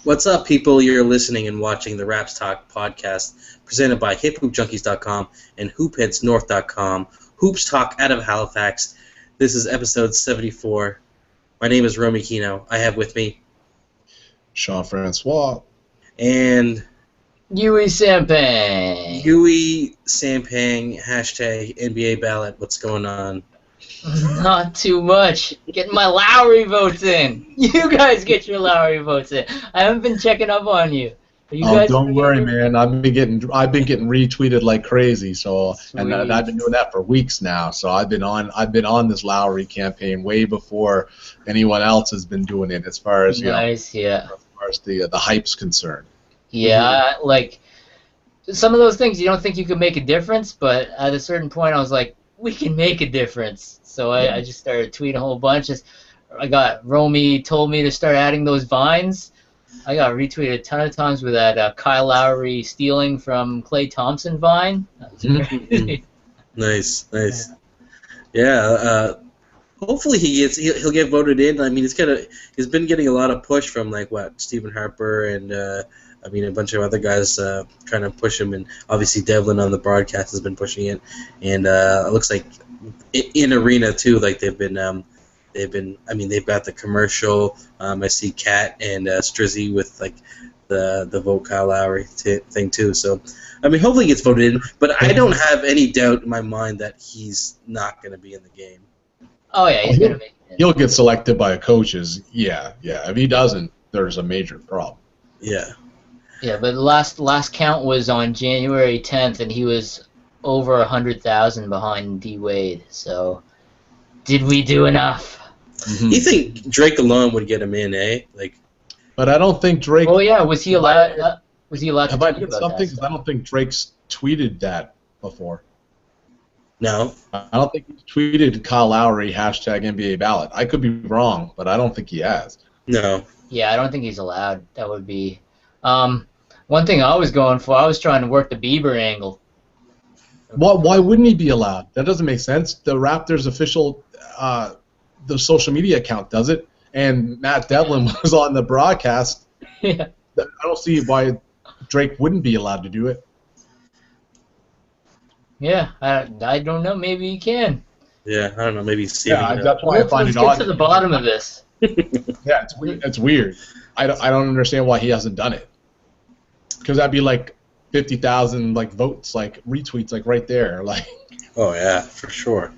What's up, people? You're listening and watching the RAPS Talk podcast presented by HipHoopJunkies.com and HoopHeadsNorth.com. Hoops Talk out of Halifax. This is episode 74. My name is Romy Kino. I have with me Jean-Francois and Yui Sampang. Yui Sampang, hashtag NBA ballot. What's going on? Not too much. Getting my Lowry votes in. You guys get your Lowry votes in. I haven't been checking up on you. Don't worry, man. I've been getting retweeted like crazy. So, and I've been doing that for weeks now. So I've been on this Lowry campaign way before anyone else has been doing it. As far as as far as the hype's concerned. Yeah, like some of those things you don't think you can make a difference, but at a certain point I was like, we can make a difference. So I just started tweeting a whole bunch. I got Romy told me to start adding those vines. I got retweeted a ton of times with that Kyle Lowry stealing from Klay Thompson vine. Nice. Yeah. Hopefully he'll get voted in. I mean, he's been getting a lot of push from Stephen Harper and a bunch of other guys trying to push him, and obviously Devlin on the broadcast has been pushing it, and it looks like in arena too. Like they've got the commercial. I see Kat and Strizzy with the vote Kyle Lowry thing too. So hopefully he gets voted in, but I don't have any doubt in my mind that he's not going to be in the game. Oh yeah, he's going to be. He'll get selected by coaches. Yeah. If he doesn't, there's a major problem. Yeah. Yeah, but the last count was on January 10th, and he was over 100,000 behind D Wade. So, did we do enough? Mm-hmm. You think Drake alone would get him in, eh? But I don't think Drake. Oh yeah, was he allowed? Was he allowed to tweet about something? that? I don't think Drake's tweeted that before. No. I don't think he's tweeted Kyle Lowry hashtag NBA ballot. I could be wrong, but I don't think he has. No. Yeah, I don't think he's allowed. That would be. One thing I was going for, I was trying to work the Bieber angle. Why wouldn't he be allowed? That doesn't make sense. The Raptors official, the social media account does it, and Matt Devlin was on the broadcast. Yeah. I don't see why Drake wouldn't be allowed to do it. Yeah, I don't know. Maybe he can. Yeah, I don't know. Maybe he's saving it up. That's why I find it odd. Let's get to the bottom of this. Yeah, it's weird. I don't understand why he hasn't done it. Because that'd be like 50,000 votes, retweets, right there, Oh yeah, for sure.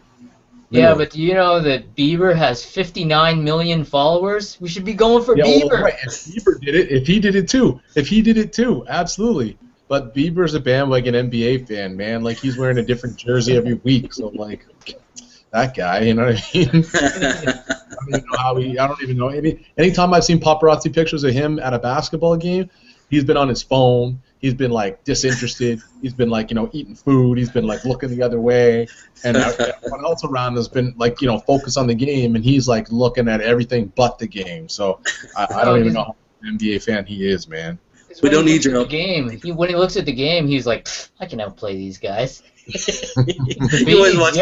Yeah, but do you know that Bieber has 59 million followers? We should be going for Bieber. Well, right. If Bieber did it, if he did it too, absolutely. But Bieber's a bandwagon NBA fan, man. He's wearing a different jersey every week, so that guy, you know what I mean? I don't even know. Anytime I've seen paparazzi pictures of him at a basketball game, he's been on his phone. He's been disinterested. He's been eating food. He's been looking the other way, and everyone else around has been focused on the game, and he's looking at everything but the game. So I don't even know how an NBA fan he is, man. We don't need your game. When he looks at the game, he's like, I can outplay these guys. You always watch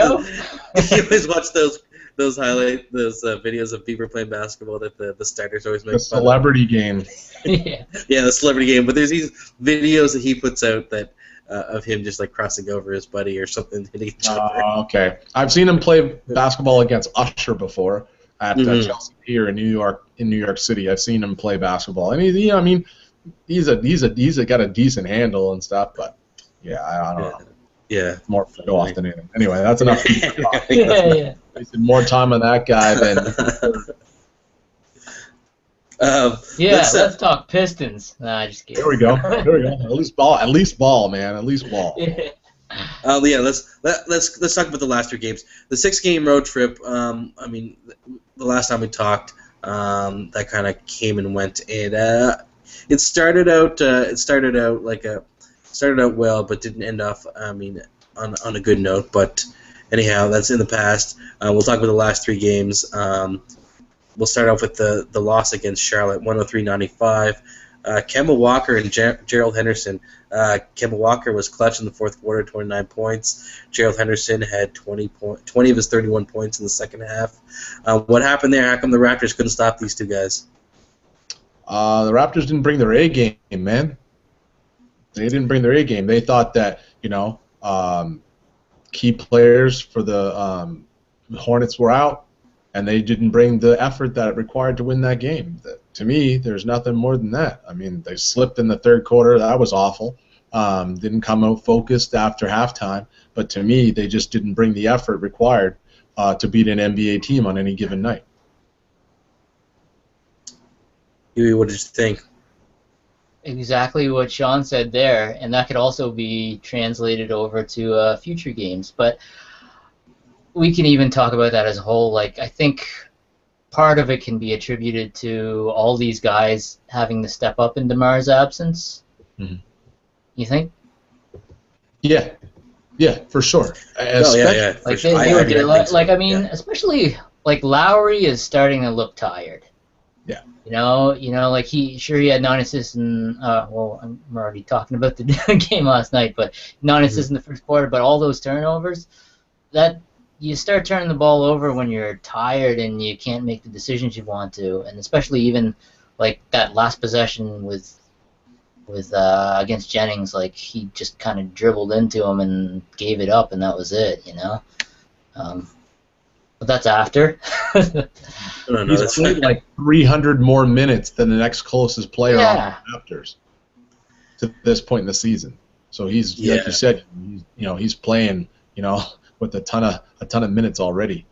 those videos of Bieber playing basketball that the starters always make. The celebrity game. Yeah, the celebrity game. But there's these videos that he puts out that of him just crossing over his buddy or something. Okay, I've seen him play basketball against Usher before at Chelsea Pier in New York City. I've seen him play basketball, and he's got a decent handle and stuff. But I don't know. Yeah, more show off than anything. Anyway, that's enough. Yeah. Wasted more time on that guy than. Let's talk Pistons. Nah, just kidding. There we go. At least ball, man. At least ball. Yeah. Let's talk about the last 3 games. The 6-game road trip. The last time we talked, that kind of came and went. It started out well, but didn't end off. On a good note. But anyhow, that's in the past. We'll talk about the last 3 games. We'll start off with the loss against Charlotte, 103-95. Kemba Walker and Gerald Henderson. Kemba Walker was clutch in the fourth quarter, 29 points. Gerald Henderson had 20 of his 31 points in the second half. What happened there? How come the Raptors couldn't stop these two guys? The Raptors didn't bring their A game, man. They didn't bring their A game. They thought that, key players for the Hornets were out, and they didn't bring the effort that it required to win that game. To me, there's nothing more than that. I mean, they slipped in the third quarter. That was awful. Didn't come out focused after halftime. But to me, they just didn't bring the effort required to beat an NBA team on any given night. Huey, what did you think? Exactly what Sean said there, and that could also be translated over to future games. But we can even talk about that as a whole. Like, I think part of it can be attributed to all these guys having to step up in DeMar's absence. Mm-hmm. You think? Yeah, for sure. Yeah. Like, sure. Especially like Lowry is starting to look tired. Yeah. Like he had 9 assists in. Well, I'm already talking about the game last night, but 9 assists in the first quarter. But all those turnovers, that you start turning the ball over when you're tired and you can't make the decisions you want to, and especially even like that last possession with against Jennings, like he just kind of dribbled into him and gave it up, and that was it. But that's after. No, he's that's played like 300 more minutes than the next closest player on the Raptors to this point in the season. So he's, like you said, he's playing, with a ton of minutes already.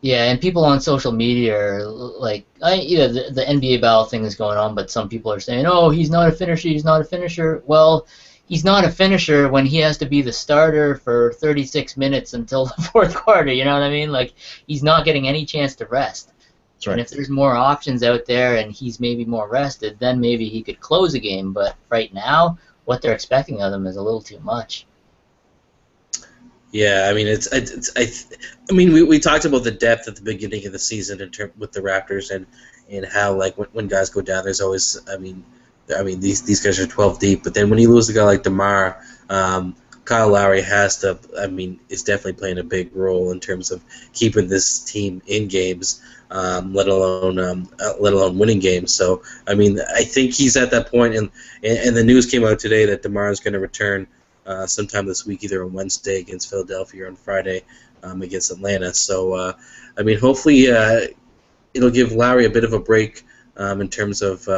Yeah, and people on social media are like, the NBA battle thing is going on, but some people are saying, oh, he's not a finisher, he's not a finisher. Well, he's not a finisher when he has to be the starter for 36 minutes until the fourth quarter, you know what I mean? Like, he's not getting any chance to rest. That's right. And if there's more options out there and he's maybe more rested, then maybe he could close a game. But right now, what they're expecting of him is a little too much. Yeah, I mean, we talked about the depth at the beginning of the season with the Raptors and how, like, when guys go down, there's always, these guys are 12 deep, but then when you lose a guy like DeMar, Kyle Lowry is definitely playing a big role in terms of keeping this team in games, let alone winning games. So, I mean, I think he's at that point, and the news came out today that DeMar is going to return sometime this week, either on Wednesday against Philadelphia or on Friday against Atlanta. So, hopefully it'll give Lowry a bit of a break in terms of he's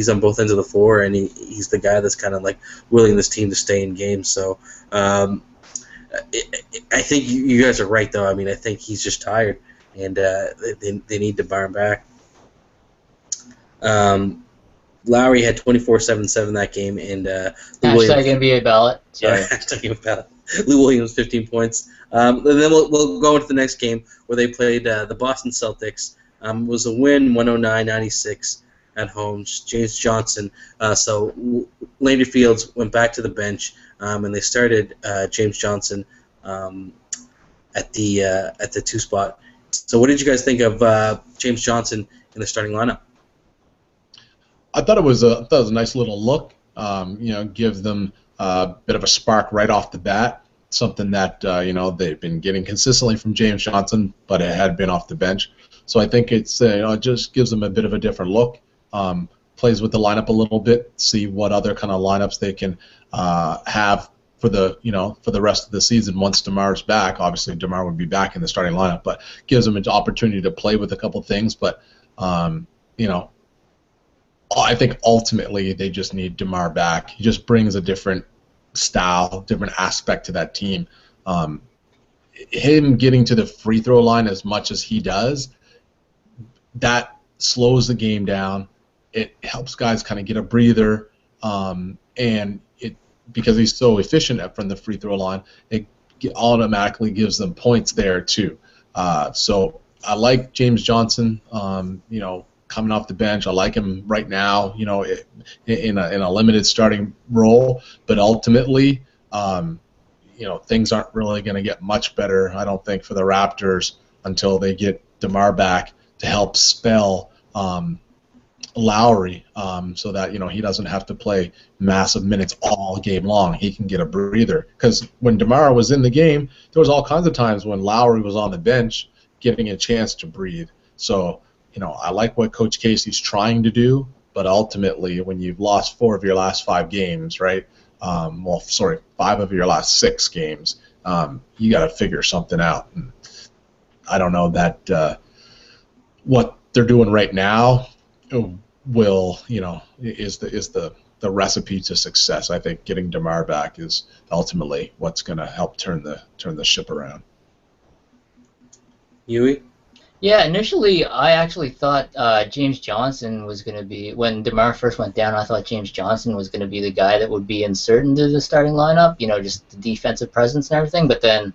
on both ends of the floor, and he's the guy that's kind of like willing this team to stay in games. So I think you guys are right, though. I mean, I think he's just tired, and they need to bar him back. Lowry had 24-7 that game, and hashtag NBA ballot. Sorry, hashtag ballot. Lou Williams, 15 points. And then we'll go into the next game where they played the Boston Celtics. It was a win, 109-96 at home. James Johnson. So Landry Fields went back to the bench, and they started James Johnson at the 2 spot. So what did you guys think of James Johnson in the starting lineup? I thought it was a nice little look. Give them a bit of a spark right off the bat. Something that they've been getting consistently from James Johnson, but it had been off the bench. So I think it's it just gives them a bit of a different look. Plays with the lineup a little bit, see what other kind of lineups they can have for the rest of the season once DeMar's back. Obviously, DeMar would be back in the starting lineup, but gives them an opportunity to play with a couple things. But I think ultimately they just need DeMar back. He just brings a different style, different aspect to that team. Him getting to the free throw line as much as he does, that slows the game down. It helps guys kind of get a breather, and because he's so efficient from the free throw line, it automatically gives them points there too. So I like James Johnson. Coming off the bench, I like him right now. In a limited starting role, but ultimately, things aren't really going to get much better, I don't think, for the Raptors until they get DeMar back to help spell Lowry, so that he doesn't have to play massive minutes all game long. He can get a breather, because when DeMar was in the game, there was all kinds of times when Lowry was on the bench getting a chance to breathe. So I like what Coach Casey's trying to do, but ultimately, when you've lost 4 of your last 5 games, right? 5 of your last 6 games, you got to figure something out. And I don't know that what they're doing right now will, is the recipe to success. I think getting DeMar back is ultimately what's going to help turn the ship around. Yui? Yeah, initially I actually thought James Johnson was going to be, when DeMar first went down, I thought James Johnson was going to be the guy that would be inserted into the starting lineup, just the defensive presence and everything. But then,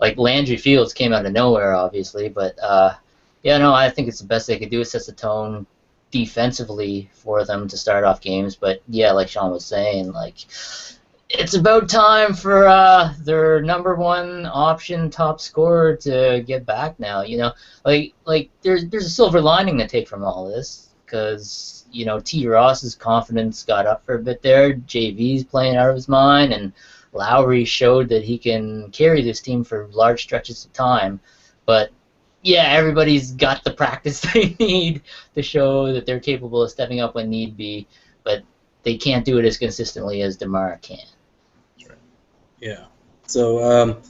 Landry Fields came out of nowhere, obviously. But, I think it's the best they could do. It sets the tone defensively for them to start off games. But, yeah, like Sean was saying, it's about time for their number 1 option top scorer to get back now. There's a silver lining to take from all this, because T. Ross's confidence got up for a bit there. JV's playing out of his mind, and Lowry showed that he can carry this team for large stretches of time. But yeah, everybody's got the practice they need to show that they're capable of stepping up when need be, but they can't do it as consistently as DeMar can. Yeah. So,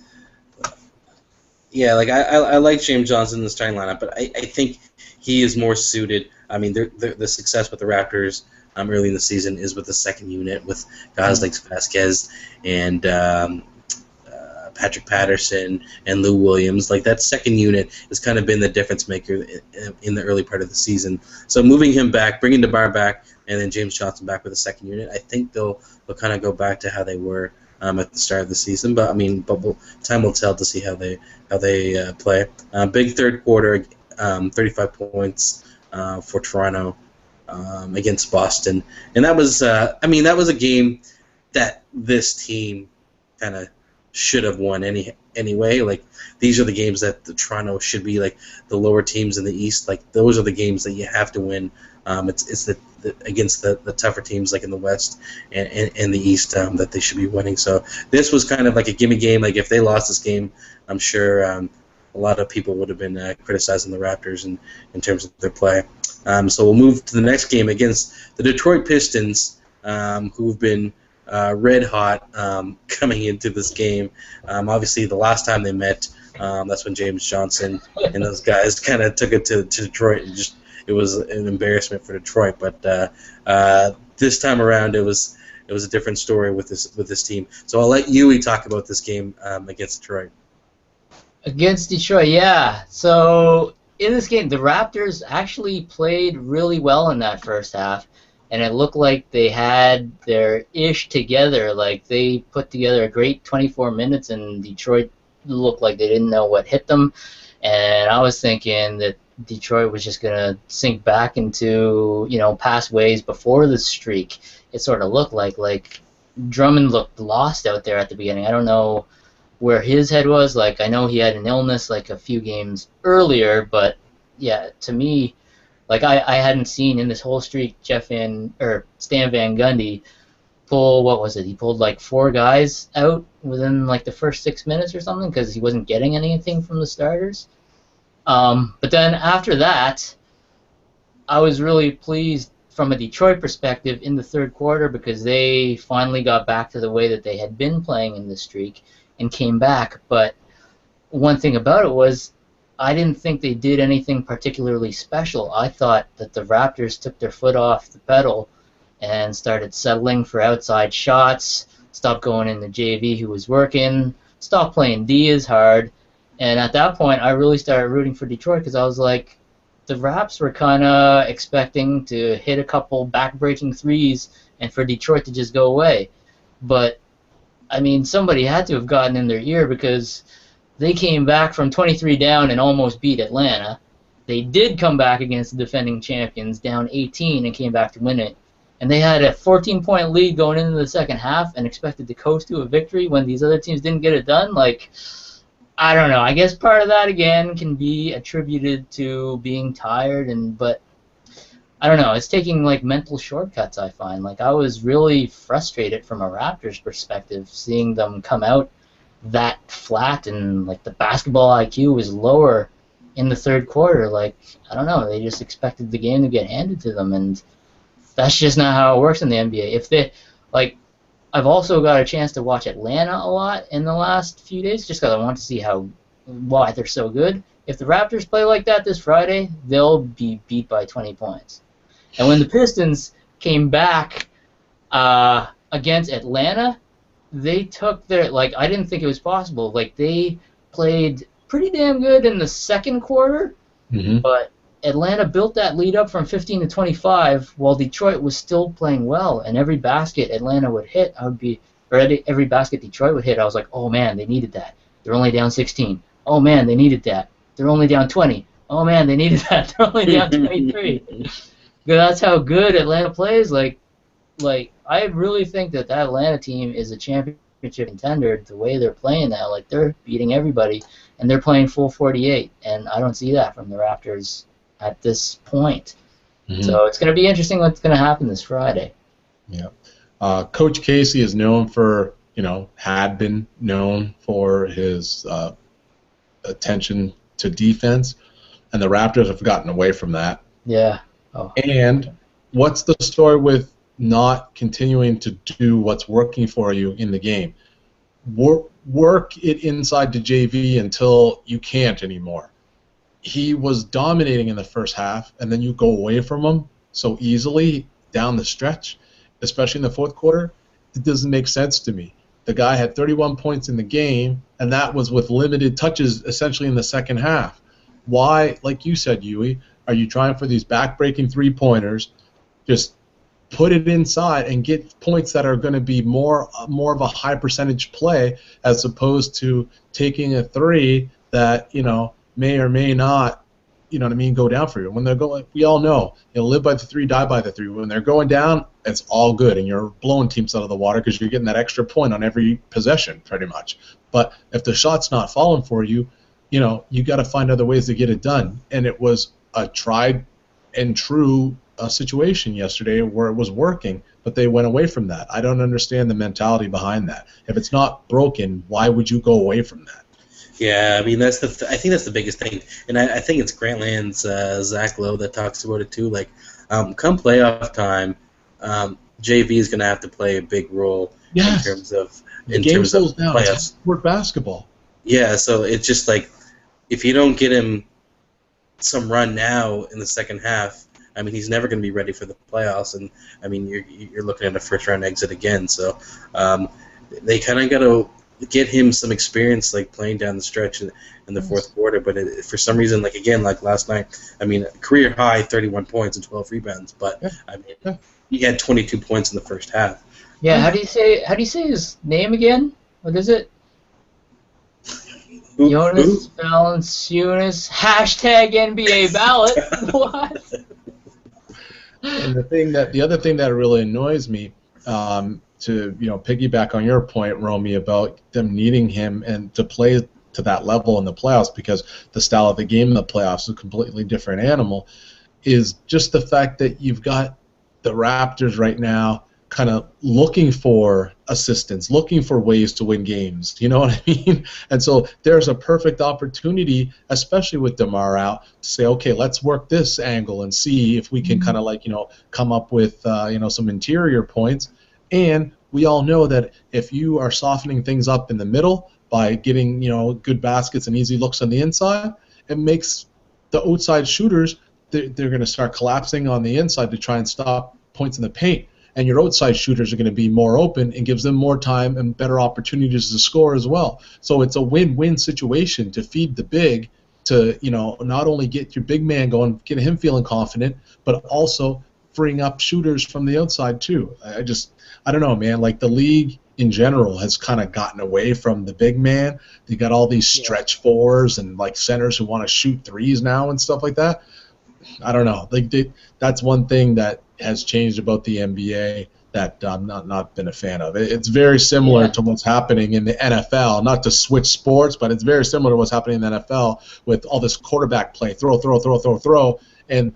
I like James Johnson in the starting lineup, but I think he is more suited. I mean, the success with the Raptors early in the season is with the second unit, with guys like Vasquez and Patrick Patterson and Lou Williams. That second unit has kind of been the difference maker in the early part of the season. So moving him back, bringing DeMar back, and then James Johnson back with the second unit, I think they'll kind of go back to how they were at the start of the season. But time will tell to see how they play. Big third quarter, 35 points for Toronto against Boston, and that was that was a game that this team kind of should have won anyway. These are the games that the Toronto should be the lower teams in the East. Those are the games that you have to win. It's against the tougher teams in the West and the East that they should be winning. So this was kind of like a gimme game. If they lost this game, I'm sure a lot of people would have been criticizing the Raptors in terms of their play. So we'll move to the next game against the Detroit Pistons, who've been red hot coming into this game. Obviously, the last time they met, that's when James Johnson and those guys kind of took it to Detroit, and it was an embarrassment for Detroit. But this time around, it was a different story with this team. So I'll let Yui talk about this game against Detroit. Against Detroit, yeah. So in this game, the Raptors actually played really well in that first half, and it looked like they had their ish together. They put together a great 24 minutes, and Detroit looked like they didn't know what hit them. And I was thinking that Detroit was just going to sink back into, past ways before the streak. It sort of looked like Drummond looked lost out there at the beginning. I don't know where his head was. I know he had an illness a few games earlier, but yeah, to me, I hadn't seen in this whole streak Stan Van Gundy pull, what was it? He pulled 4 guys out within the first 6 minutes or something, because he wasn't getting anything from the starters. But then after that, I was really pleased from a Detroit perspective in the third quarter, because they finally got back to the way that they had been playing in this streak and came back. But one thing about it was, I didn't think they did anything particularly special. I thought that the Raptors took their foot off the pedal and started settling for outside shots, stopped going in the JV who was working, stopped playing D as hard. And at that point, I really started rooting for Detroit, because I was like, the Raps were kind of expecting to hit a couple back-breaking threes and for Detroit to just go away. But, somebody had to have gotten in their ear, because they came back from 23 down and almost beat Atlanta. They did come back against the defending champions, down 18, and came back to win it. And they had a 14-point lead going into the second half and expected to coast to a victory when these other teams didn't get it done. I don't know. I guess part of that, again, can be attributed to being tired, but I don't know. It's taking mental shortcuts, I find. I was really frustrated from a Raptors perspective, seeing them come out that flat, and the basketball IQ was lower in the third quarter. Like, I don't know, they just expected the game to get handed to them, and that's just not how it works in the NBA. If they, like, I've also got a chance to watch Atlanta a lot in the last few days, just because I want to see why they're so good. If the Raptors play like that this Friday, they'll be beat by 20 points. And when the Pistons came back against Atlanta, they took their, like, I didn't think it was possible. Like, they played pretty damn good in the second quarter, but Atlanta built that lead up from 15 to 25 while Detroit was still playing well. And every basket Atlanta would hit, every basket Detroit would hit, I was like, oh man, they needed that. They're only down 16. Oh man, they needed that. They're only down 20. Oh man, they needed that. They're only down 23. That's how good Atlanta plays. Like I really think that Atlanta team is a championship contender. The way they're playing now, like they're beating everybody, and they're playing full 48. And I don't see that from the Raptors at this point. So it's going to be interesting what's going to happen this Friday. Yeah, Coach Casey is known for, had been known for his attention to defense, and the Raptors have gotten away from that. Yeah. Oh. And what's the story with not continuing to do what's working for you in the game? Work it inside to JV until you can't anymore. He was dominating in the first half, and then you go away from him so easily down the stretch, especially in the fourth quarter. It doesn't make sense to me. The guy had 31 points in the game, and that was with limited touches essentially in the second half. Why, like you said, Yui, are you trying for these back-breaking three-pointers? Just put it inside and get points that are going to be more of a high percentage play, as opposed to taking a three that, may or may not, go down for you. When they're going, we all know, live by the three, die by the three. When they're going down, it's all good, and you're blowing teams out of the water because you're getting that extra point on every possession, pretty much. But if the shot's not falling for you, you got to find other ways to get it done. And it was a tried and true situation yesterday where it was working, but they went away from that. I don't understand the mentality behind that. If it's not broken, why would you go away from that? Yeah, I mean I think that's the biggest thing, and I think it's Grantland's Zach Lowe that talks about it too. Like, come playoff time, JV is going to have to play a big role in terms of playoffs. It's sport basketball. Yeah, so it's just like if you don't get him some run now in the second half, I mean he's never going to be ready for the playoffs, and I mean you're looking at a first round exit again. So they kind of got to get him some experience, like playing down the stretch in the fourth quarter. But for some reason, like last night, I mean, career high 31 points and 12 rebounds. But I mean, he had 22 points in the first half. Yeah, how do you say his name again? What is it? Jonas Valanciunas, hashtag NBA ballot. What? And the other thing that really annoys me, to piggyback on your point, Romy, about them needing him and to play to that level in the playoffs, because the style of the game in the playoffs is a completely different animal, is just the fact that you've got the Raptors right now kind of looking for assistance, looking for ways to win games. You know what I mean? And so there's a perfect opportunity, especially with DeMar out, to say, okay, let's work this angle and see if we can kind of come up with some interior points. And we all know that if you are softening things up in the middle by getting good baskets and easy looks on the inside, it makes the outside shooters, they're going to start collapsing on the inside to try and stop points in the paint. And your outside shooters are going to be more open and gives them more time and better opportunities to score as well. So it's a win-win situation to feed the big, to not only get your big man going, get him feeling confident, but also freeing up shooters from the outside too. I don't know, man. Like, the league in general has kind of gotten away from the big man. They got all these stretch fours and like centers who want to shoot threes now and stuff like that. I don't know. Like, that's one thing that has changed about the NBA that I'm not been a fan of. It's very similar to what's happening in the NFL. Not to switch sports, but it's very similar to what's happening in the NFL with all this quarterback play, throw, and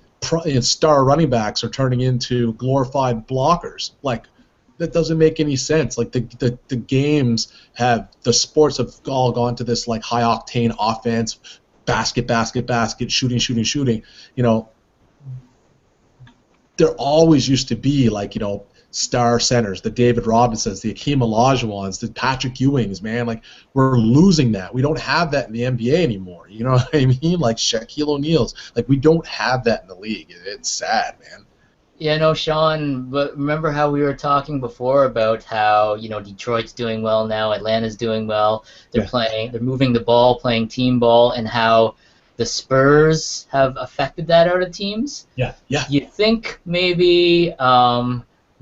star running backs are turning into glorified blockers. Like, that doesn't make any sense. Like, the games the sports have all gone to this like high octane offense, basket, basket, basket, shooting, shooting, shooting. You know, there always used to be, like, you know, star centers, the David Robinsons, the Akeem Olajuwons, the Patrick Ewings, man. Like, we're losing that. We don't have that in the NBA anymore. You know what I mean? Like Shaquille O'Neal's. Like, we don't have that in the league. It's sad, man. Yeah, no, Sean, but remember how we were talking before about how, you know, Detroit's doing well now, Atlanta's doing well, they're playing, they're moving the ball, playing team ball, and how the Spurs have affected that out of teams? Yeah, yeah. You think maybe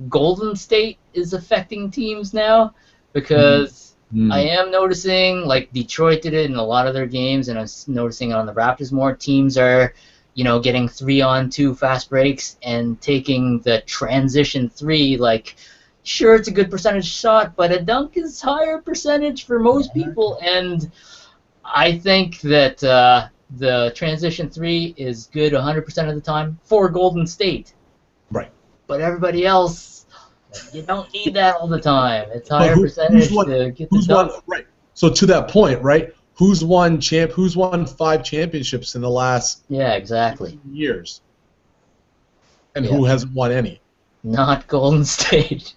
Golden State is affecting teams now? Because I am noticing, like, Detroit did it in a lot of their games, and I'm noticing on the Raptors more, teams are, you know, getting 3-on-2 fast breaks and taking the transition three. Like, sure, it's a good percentage shot, but a dunk is higher percentage for most people. And I think that the transition three is good 100% of the time for Golden State. Right. But everybody else, you don't need that all the time. It's higher percentage to get the dunk. Right. So to that point, right? Who's won 5 championships in the last years? And who hasn't won any? Not Golden State.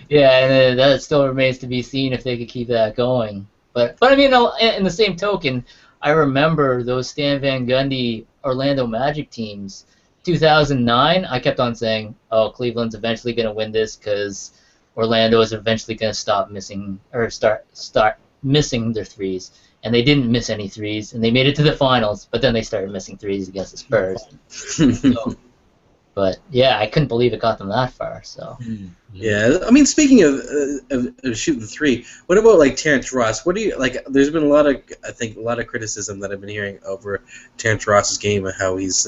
Yeah, and that still remains to be seen if they could keep that going. But I mean, in the same token, I remember those Stan Van Gundy Orlando Magic teams. 2009, I kept on saying, "Oh, Cleveland's eventually going to win this because Orlando is eventually going to stop missing or start missing their threes." And they didn't miss any threes, and they made it to the finals. But then they started missing threes against the Spurs. But yeah, I couldn't believe it got them that far. So. Yeah, I mean, speaking of shooting the three, what about like Terrence Ross? What do you like? There's been a lot of criticism that I've been hearing over Terrence Ross's game and how he's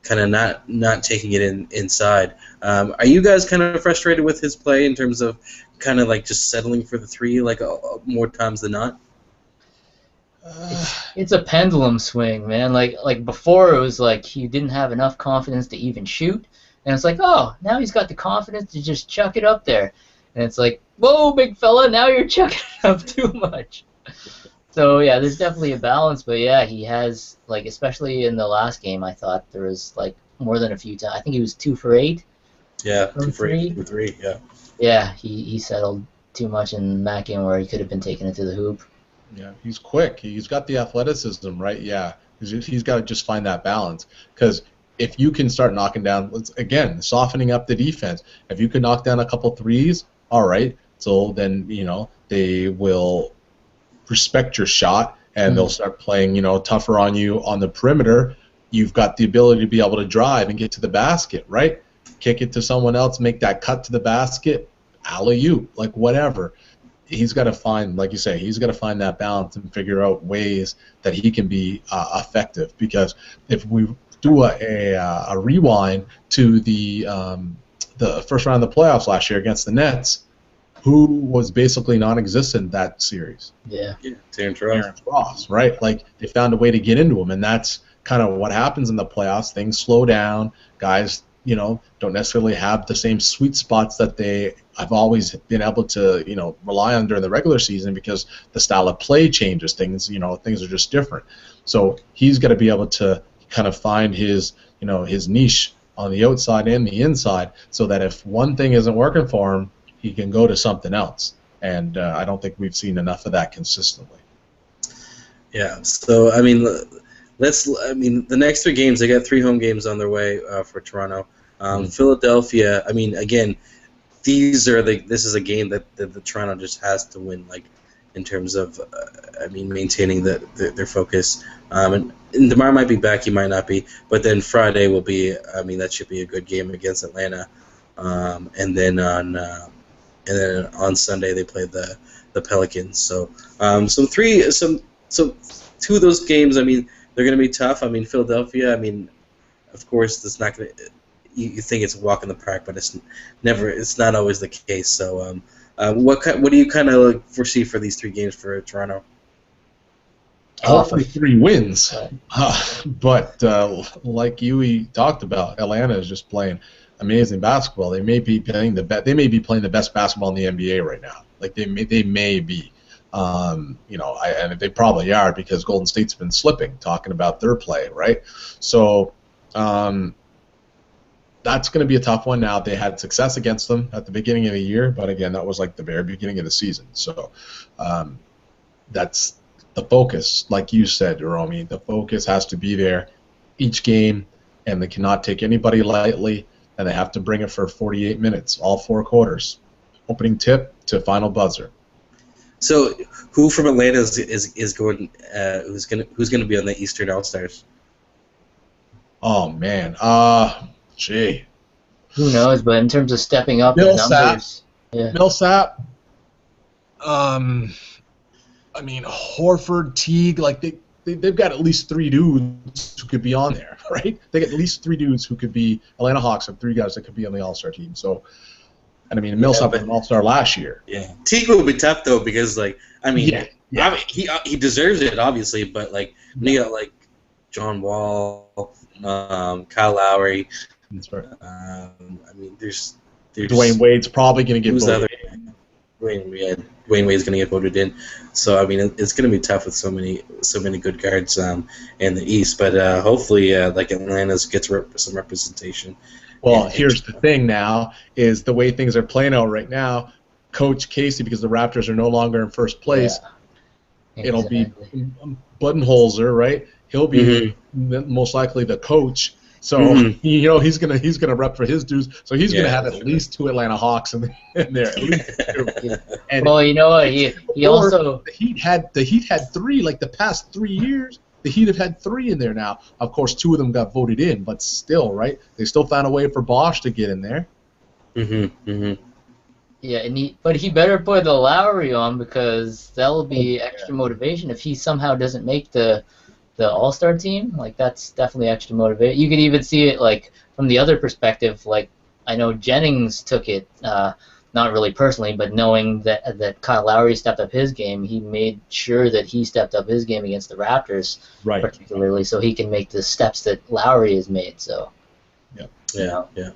kind of not taking it inside. Are you guys kind of frustrated with his play in terms of kind of like just settling for the three like more times than not? It's a pendulum swing, man. Like before, it was like he didn't have enough confidence to even shoot, and it's like, oh, now he's got the confidence to just chuck it up there, and it's like, whoa, big fella, now you're chucking it up too much. So yeah, there's definitely a balance, but yeah, he has, like, especially in the last game, I thought there was like more than a few times. I think he was 2 for 8. Yeah, 2 for 3. Yeah. Yeah, he settled too much in that game where he could have been taking it to the hoop. Yeah, he's quick. He's got the athleticism, right? Yeah, he's got to just find that balance. Because if you can start knocking down, again, softening up the defense. If you can knock down a couple threes, all right. So then, you know, they will respect your shot and they'll start playing, you know, tougher on you on the perimeter. You've got the ability to be able to drive and get to the basket, right? Kick it to someone else, make that cut to the basket, alley-oop, like whatever. He's got to find, like you say, he's got to find that balance and figure out ways that he can be effective. Because if we do a rewind to the first round of the playoffs last year against the Nets, who was basically non-existent that series? Yeah, Terrence Ross, right? Like, they found a way to get into him, and that's kind of what happens in the playoffs. Things slow down. Guys, you know, don't necessarily have the same sweet spots that I've always been able to, you know, rely on during the regular season because the style of play changes. Things are just different. So he's got to be able to kind of find his niche on the outside and the inside, so that if one thing isn't working for him, he can go to something else. And I don't think we've seen enough of that consistently. Yeah. So I mean, the next 3 games, they got 3 home games on their way for Toronto. Philadelphia, I mean, again, this is a game that the Toronto just has to win, like, in terms of, maintaining their focus. And DeMar might be back, he might not be, but then Friday will be, that should be a good game against Atlanta. And then on Sunday they play the Pelicans. So 2 of those games, they're going to be tough. Philadelphia, of course, that's not going to. You think it's a walk in the park, but it's not always the case. So, what do you kind of foresee for these 3 games for Toronto? Hopefully 3 wins. But like we talked about, Atlanta is just playing amazing basketball. They may be playing the best basketball in the NBA right now. Like they may be. And they probably are because Golden State's been slipping, talking about their play, right? So that's going to be a tough one. Now, they had success against them at the beginning of the year, but again, that was like the very beginning of the season. So that's the focus, like you said, Romy. The focus has to be there each game, and they cannot take anybody lightly, and they have to bring it for 48 minutes, all 4 quarters, opening tip to final buzzer. So, who from Atlanta is going? Who's gonna be on the Eastern All Stars? Oh man, gee. Who knows? But in terms of stepping up in numbers, Millsap. I mean, Horford, Teague, like they've got at least 3 dudes who could be on there, right? They got at least 3 dudes who could be. Atlanta Hawks have 3 guys that could be on the All-Star team. So, and I mean, Millsap was an All-Star last year. Yeah, Teague will be tough though because he deserves it obviously, but like when you got like John Wall, Kyle Lowry. That's right. I mean, there's Dwayne Wade's probably going to get voted. Dwayne Wade's going to get voted in. So I mean, it's going to be tough with so many good guards in the East. But hopefully, like Atlanta's gets some representation. Well, here's the thing now is the way things are playing out right now. Coach Casey, because the Raptors are no longer in first place, it'll be Budenholzer, right? He'll be most likely the coach. So he's gonna rep for his dues. So he's gonna have at least 2 Atlanta Hawks in there. At least 2. And well, you know what? He also the Heat had 3 like the past 3 years. The Heat have had 3 in there now. Of course, 2 of them got voted in, but still, right? They still found a way for Bosch to get in there. Yeah, but he better put the Lowry on because that'll be extra motivation if he somehow doesn't make the All-Star team. Like that's definitely extra motivation. You could even see it like from the other perspective. Like I know Jennings took it, not really personally, but knowing that Kyle Lowry stepped up his game, he made sure that he stepped up his game against the Raptors, particularly, so he can make the steps that Lowry has made. So,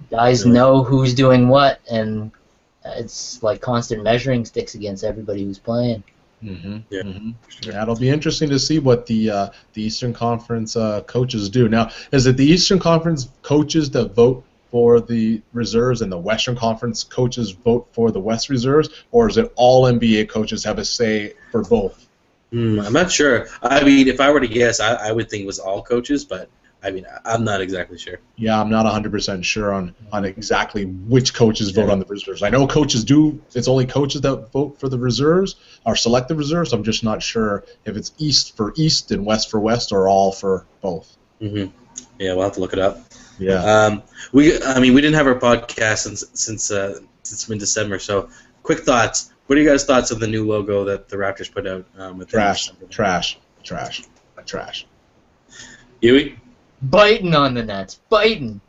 guys know who's doing what, and it's like constant measuring sticks against everybody who's playing. It'll be interesting to see what the Eastern Conference coaches do. Now, is it the Eastern Conference coaches that vote for the reserves and the Western Conference coaches vote for the West reserves, or is it all NBA coaches have a say for both? I'm not sure. I mean, if I were to guess, I would think it was all coaches, but I mean, I'm not exactly sure. Yeah, I'm not 100% sure on exactly which coaches vote on the reserves. I know coaches do. It's only coaches that vote for the reserves or select the reserves. I'm just not sure if it's East for East and West for West or all for both. Yeah, we'll have to look it up. Yeah. We didn't have our podcast since mid-December. So, quick thoughts. What are you guys' thoughts of the new logo that the Raptors put out? Trash. Huey? Biting on the Nets. Biting.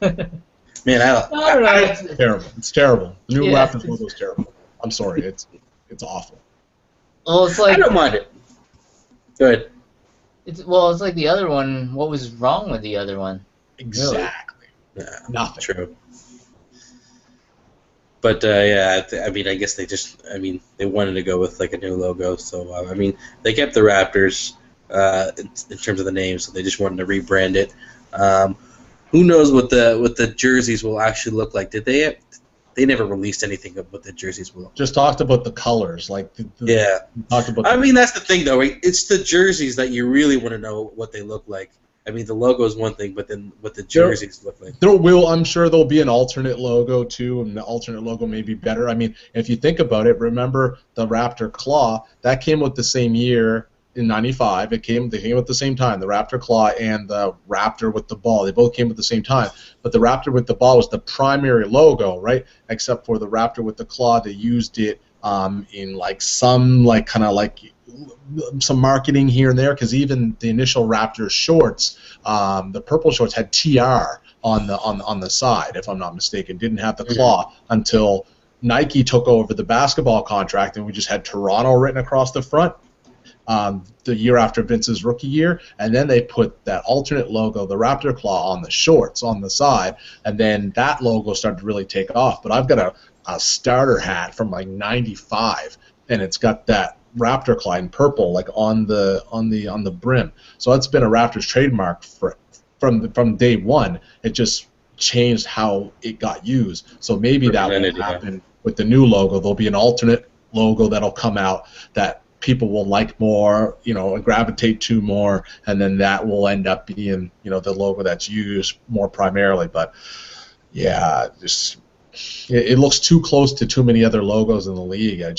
Man, I don't know. It's terrible. It's terrible. The new Raptors logo is terrible. I'm sorry. It's awful. Well, it's like I don't mind it. Go ahead. It's like the other one. What was wrong with the other one? Exactly. Really? Yeah, nothing. True. But I mean, I guess they wanted to go with like a new logo. So I mean, they kept the Raptors in terms of the name, so they just wanted to rebrand it. Who knows what the jerseys will actually look like? Did they? They never released anything of what the jerseys will. Just talked about the colors, like talked about. I mean, that's the thing, though. Right? It's the jerseys that you really want to know what they look like. I mean, the logo is one thing, but then what the jerseys look like. I'm sure there'll be an alternate logo too, and the alternate logo may be better. I mean, if you think about it, remember the Raptor claw that came with the same year in '95. They came at the same time. The Raptor claw and the Raptor with the ball. They both came at the same time. But the Raptor with the ball was the primary logo, right? Except for the Raptor with the claw, they used it in like some like kind of like some marketing here and there, because even the initial Raptors shorts, the purple shorts had TR on the side, if I'm not mistaken. Didn't have the claw until Nike took over the basketball contract, and we just had Toronto written across the front. The year after Vince's rookie year, and then they put that alternate logo, the Raptor claw, on the shorts on the side, and then that logo started to really take off. But I've got a starter hat from like '95, and it's got that Raptor claw in purple, like on the brim. So that's been a Raptors trademark from day one. It just changed how it got used. So maybe that will happen with the new logo. There'll be an alternate logo that'll come out that people will like more, and gravitate to more, and then that will end up being, the logo that's used more primarily. But yeah, just it looks too close to too many other logos in the league. I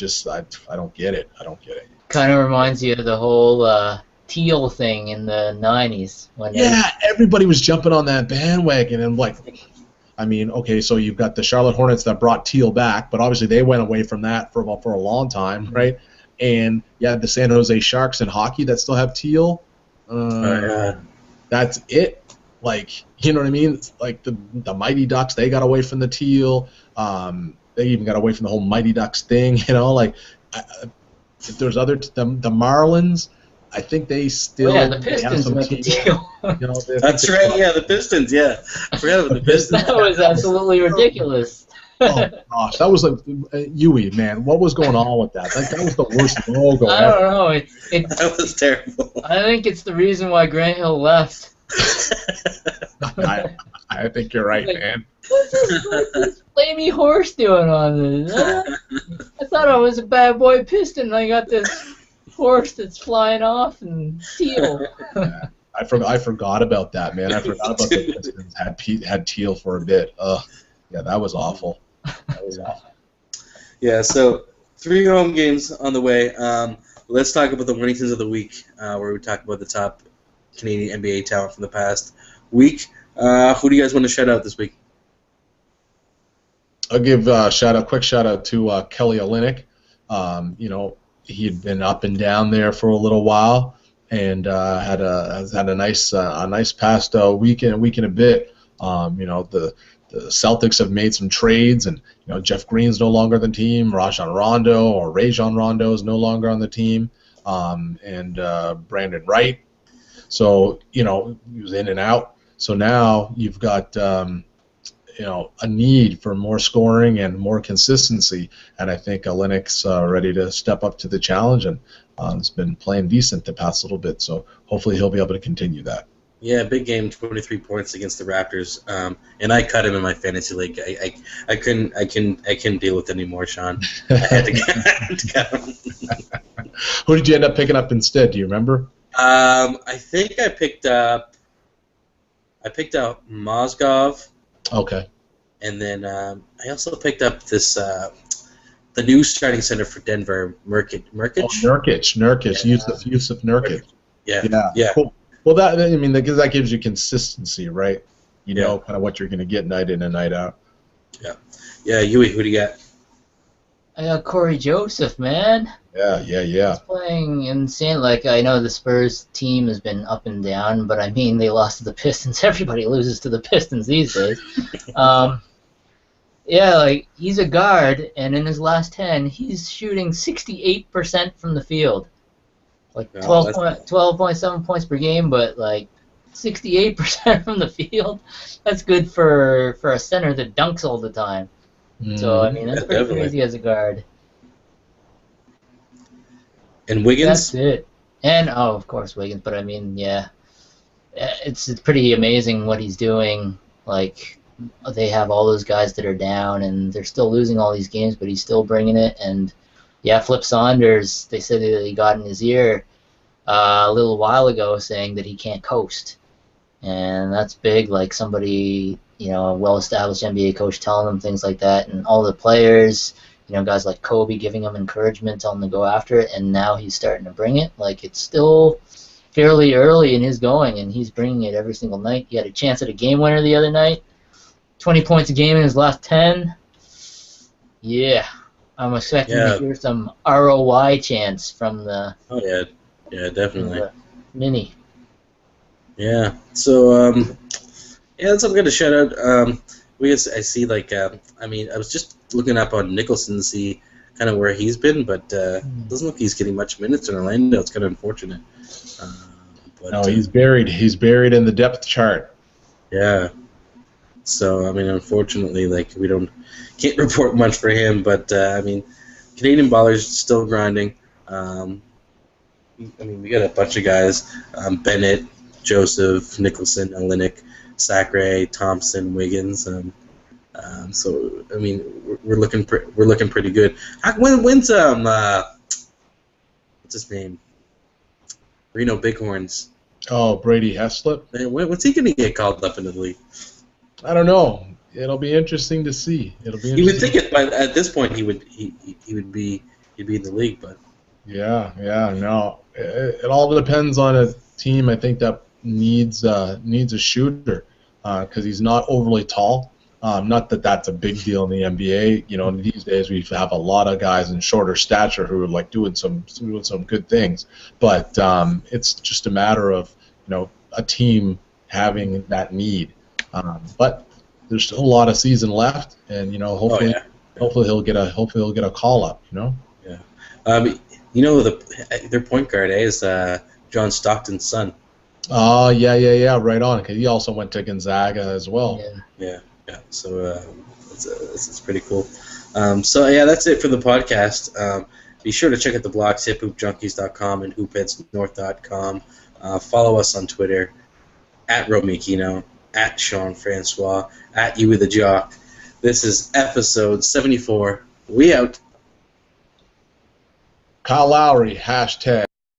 don't get it. Kind of reminds you of the whole teal thing in the 90s. Everybody was jumping on that bandwagon, and okay, so you've got the Charlotte Hornets that brought teal back, but obviously they went away from that for a long time, right? And the San Jose Sharks in hockey that still have teal. That's it. You know what I mean? It's like the Mighty Ducks, they got away from the teal. They even got away from the whole Mighty Ducks thing. If there's the Marlins, I think they still the Pistons went to teal. That's right. Yeah, the Pistons. Yeah, I forgot about the Pistons. That was absolutely ridiculous. Oh gosh, that was Yui, man. What was going on with that? That was the worst logo I ever. don't know. That was terrible. I think it's the reason why Grant Hill left. I think you're right, man. What's this flamey horse doing on this? I thought I was a bad boy Piston. I got this horse that's flying off and teal. I forgot about that, man. I forgot about the Pistons had teal for a bit. Yeah, that was awful. Yeah, so 3 home games on the way. Let's talk about the winningtons of the week, where we talk about the top Canadian NBA talent from the past week. Who do you guys want to shout out this week? I'll give quick shout out to Kelly Olynyk. He had been up and down there for a little while, and has had a nice past week and a bit. The Celtics have made some trades, and Jeff Green's no longer on the team. Rajon Rondo is no longer on the team, and Brandon Wright. So he was in and out. So now you've got a need for more scoring and more consistency, and I think Olynyk's ready to step up to the challenge, and has been playing decent the past little bit. So hopefully he'll be able to continue that. Yeah, big game, 23 points against the Raptors, and I cut him in my fantasy league. I couldn't deal with it anymore, Sean. I had to cut him. Who did you end up picking up instead? Do you remember? I think I picked up Mozgov. Okay. And then I also picked up this the new starting center for Denver, Nurkic. Nurkic. Yusuf Nurkic. Yeah. Cool. Well, because that gives you consistency, right? Kind of what you're going to get night in and night out. Yeah. Yui, who do you got? I got Corey Joseph, man. Yeah. He's playing insane. I know the Spurs team has been up and down, but they lost to the Pistons. Everybody loses to the Pistons these days. He's a guard, and in his last 10, he's shooting 68% from the field. 12.7 points per game, but 68% from the field. That's good for a center that dunks all the time. So that's pretty crazy as a guard. And Wiggins? That's it. And of course Wiggins, but it's pretty amazing what he's doing. They have all those guys that are down, and they're still losing all these games, but he's still bringing it. And Flip Saunders, they said that he got in his ear a little while ago saying that he can't coast, and that's big. Somebody, a well-established NBA coach telling them things like that, and all the players, guys like Kobe giving him encouragement, telling him to go after it, and now he's starting to bring it. It's still fairly early in his going, and he's bringing it every single night. He had a chance at a game winner the other night, 20 points a game in his last 10. Yeah, I'm expecting to hear some ROI chants from the. Oh yeah, definitely. Mini. Yeah. So that's something to shout out. I see I was just looking up on Nicholson to see kind of where he's been, but doesn't look he's getting much minutes in Orlando. It's kind of unfortunate. He's buried. He's buried in the depth chart. Yeah. So unfortunately, we can't report much for him. But Canadian ballers still grinding. I mean, we got a bunch of guys: Bennett, Joseph, Nicholson, Olenek, Sacre, Thompson, Wiggins. So I mean, we're looking pretty good. When's what's his name? Reno Bighorns. Oh, Brady Heslip. When's he gonna get called up into the league? I don't know. It'll be interesting to see. You would think at this point he would be in the league, but yeah, no. It all depends on a team. I think that needs a shooter because he's not overly tall. Not that that's a big deal in the NBA. You know, these days we have a lot of guys in shorter stature who are like doing some good things. But it's just a matter of a team having that need. But there's still a lot of season left, and hopefully he'll get a call up. Yeah. Their point guard is John Stockton's son. Oh yeah, right on. 'Cause he also went to Gonzaga as well. Yeah. So it's pretty cool. So yeah, that's it for the podcast. Be sure to check out the blogs, hiphoopjunkies.com and hoopheadsnorth.com. Follow us on Twitter @Romikino, @Sean-Francois, @YouWithTheJock. This is episode 74. We out. Kyle Lowry, #.